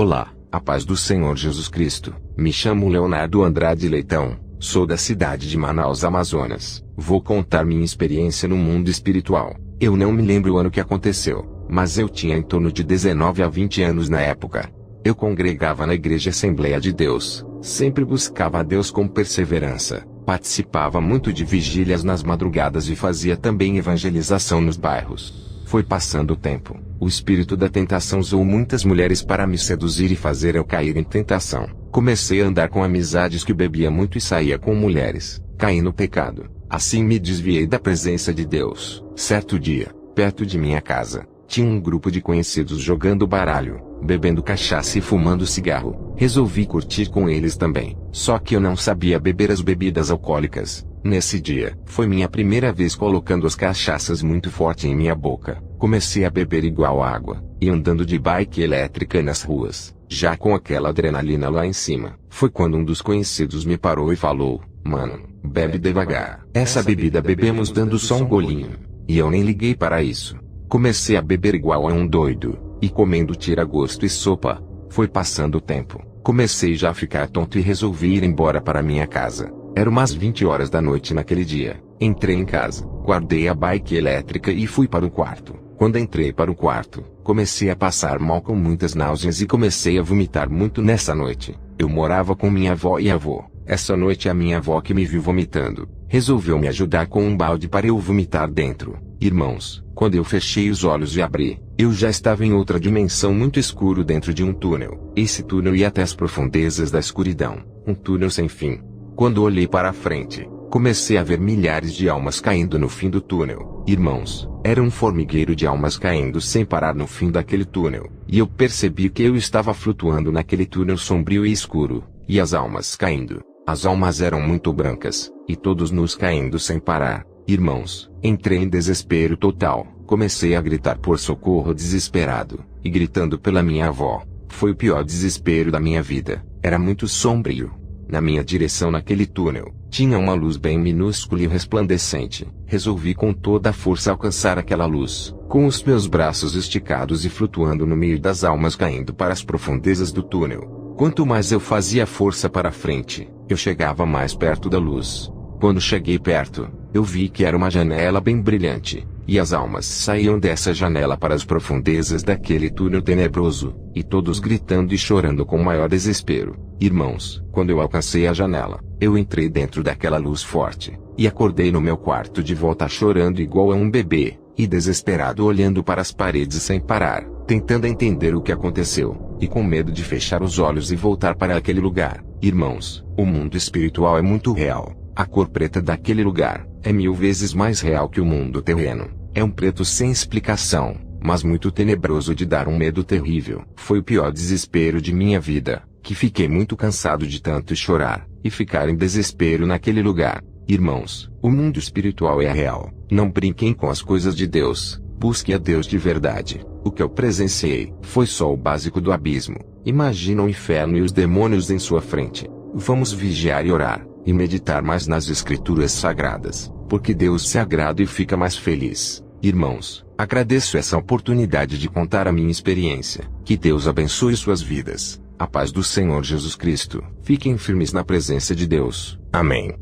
Olá, a paz do Senhor Jesus Cristo. Me chamo Leonardo Andrade Leitão, sou da cidade de Manaus, Amazonas. Vou contar minha experiência no mundo espiritual. Eu não me lembro o ano que aconteceu, mas eu tinha em torno de 19 a 20 anos na época. Eu congregava na Igreja Assembleia de Deus, sempre buscava a Deus com perseverança, participava muito de vigílias nas madrugadas e fazia também evangelização nos bairros. Foi passando o tempo, o espírito da tentação usou muitas mulheres para me seduzir e fazer eu cair em tentação. Comecei a andar com amizades que bebia muito e saía com mulheres, caí no pecado. Assim me desviei da presença de Deus. Certo dia, perto de minha casa, tinha um grupo de conhecidos jogando baralho, bebendo cachaça e fumando cigarro. Resolvi curtir com eles também, só que eu não sabia beber as bebidas alcoólicas. Nesse dia, foi minha primeira vez colocando as cachaças muito forte em minha boca. Comecei a beber igual água, e andando de bike elétrica nas ruas, já com aquela adrenalina lá em cima. Foi quando um dos conhecidos me parou e falou: "Mano, bebe devagar. Essa bebida bebemos dando só um golinho." E eu nem liguei para isso. Comecei a beber igual a um doido, e comendo tira-gosto e sopa. Foi passando o tempo, comecei já a ficar tonto e resolvi ir embora para minha casa. Era umas 20 horas da noite naquele dia. Entrei em casa, guardei a bike elétrica e fui para o quarto. Quando entrei para o quarto, comecei a passar mal com muitas náuseas e comecei a vomitar muito nessa noite. Eu morava com minha avó e avô. Essa noite a minha avó, que me viu vomitando, resolveu me ajudar com um balde para eu vomitar dentro. Irmãos, quando eu fechei os olhos e abri, eu já estava em outra dimensão muito escuro dentro de um túnel. Esse túnel ia até as profundezas da escuridão, um túnel sem fim. Quando olhei para a frente, comecei a ver milhares de almas caindo no fim do túnel. Irmãos, era um formigueiro de almas caindo sem parar no fim daquele túnel. E eu percebi que eu estava flutuando naquele túnel sombrio e escuro, e as almas caindo. As almas eram muito brancas, e todos nus caindo sem parar. Irmãos, entrei em desespero total, comecei a gritar por socorro desesperado, e gritando pela minha avó. Foi o pior desespero da minha vida, era muito sombrio. Na minha direção naquele túnel, tinha uma luz bem minúscula e resplandecente. Resolvi com toda a força alcançar aquela luz, com os meus braços esticados e flutuando no meio das almas caindo para as profundezas do túnel. Quanto mais eu fazia força para frente, eu chegava mais perto da luz. Quando cheguei perto, eu vi que era uma janela bem brilhante, e as almas saíam dessa janela para as profundezas daquele túnel tenebroso, e todos gritando e chorando com maior desespero. Irmãos, quando eu alcancei a janela, eu entrei dentro daquela luz forte, e acordei no meu quarto de volta chorando igual a um bebê, e desesperado olhando para as paredes sem parar, tentando entender o que aconteceu, e com medo de fechar os olhos e voltar para aquele lugar. Irmãos, o mundo espiritual é muito real. A cor preta daquele lugar é 1000 vezes mais real que o mundo terreno. É um preto sem explicação, mas muito tenebroso de dar um medo terrível. Foi o pior desespero de minha vida, que fiquei muito cansado de tanto chorar, e ficar em desespero naquele lugar. Irmãos, o mundo espiritual é real. Não brinquem com as coisas de Deus, busque a Deus de verdade. O que eu presenciei foi só o básico do abismo. Imagina o inferno e os demônios em sua frente. Vamos vigiar e orar, e meditar mais nas escrituras sagradas, porque Deus se agrada e fica mais feliz. Irmãos, agradeço essa oportunidade de contar a minha experiência. Que Deus abençoe suas vidas. A paz do Senhor Jesus Cristo. Fiquem firmes na presença de Deus. Amém.